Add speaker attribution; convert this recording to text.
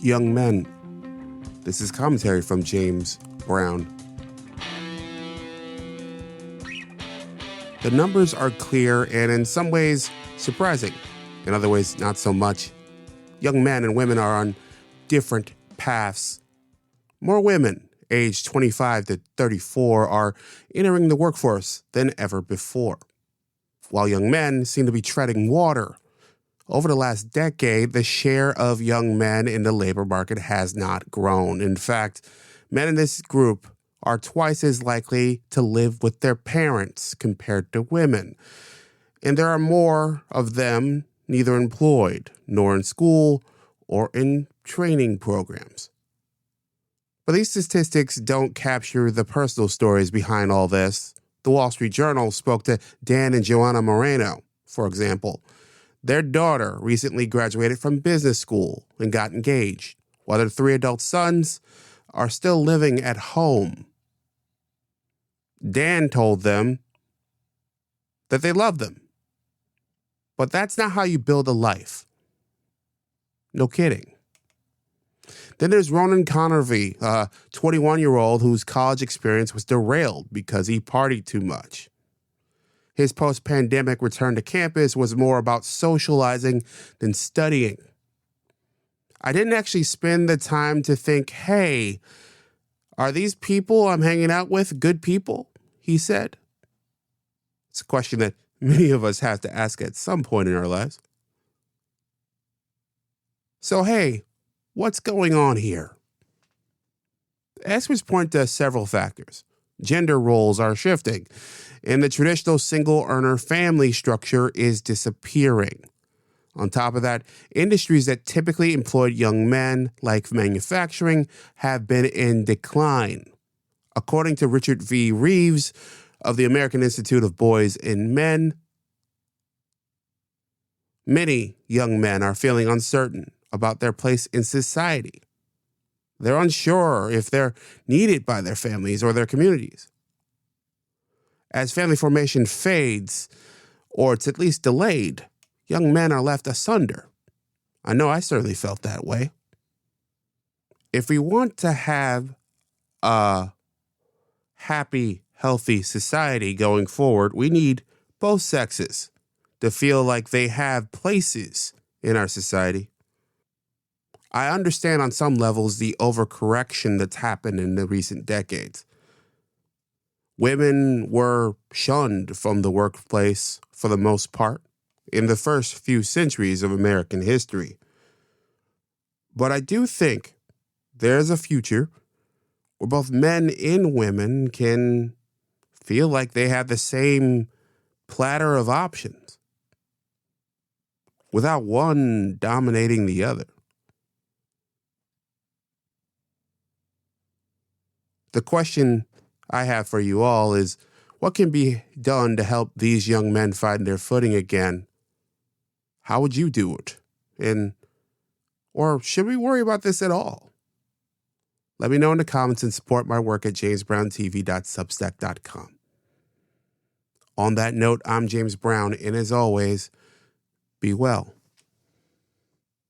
Speaker 1: young men. This is commentary from James Brown. The numbers are clear and in some ways surprising. In other ways, not so much. Young men and women are on different paths. More women, aged 25 to 34, are entering the workforce than ever before, while young men seem to be treading water. Over the last decade, the share of young men in the labor market has not grown. In fact, men in this group are twice as likely to live with their parents compared to women. And there are more of them neither employed, nor in school, or in training programs. But these statistics don't capture the personal stories behind all this. The Wall Street Journal spoke to Dan and Joana Moreno, for example. Their daughter recently graduated from business school and got engaged, while their 3 adult sons are still living at home. Dan told them that they love them. But that's not how you build a life. No kidding. Then there's Ronan Convery, a 21-year-old whose college experience was derailed because he partied too much. His post-pandemic return to campus was more about socializing than studying. I didn't actually spend the time to think, hey, are these people I'm hanging out with good people? He said. It's a question that many of us have to ask at some point in our lives. So, hey, what's going on here? Experts point to several factors. Gender roles are shifting, and the traditional single-earner family structure is disappearing. On top of that, industries that typically employed young men, like manufacturing, have been in decline. According to Richard V. Reeves of the American Institute of Boys and Men, many young men are feeling uncertain about their place in society. They're unsure if they're needed by their families or their communities. As family formation fades, or it's at least delayed, young men are left asunder. I know I certainly felt that way. If we want to have a happy, healthy society going forward, we need both sexes to feel like they have places in our society. I understand on some levels the overcorrection that's happened in the recent decades. Women were shunned from the workplace for the most part in the first few centuries of American history. But I do think there's a future where both men and women can feel like they have the same platter of options without one dominating the other. The question I have for you all is, what can be done to help these young men find their footing again? How would you do it? Or should we worry about this at all? Let me know in the comments and support my work at jamesbrowntv.substack.com. On that note, I'm James Brown, and as always, be well.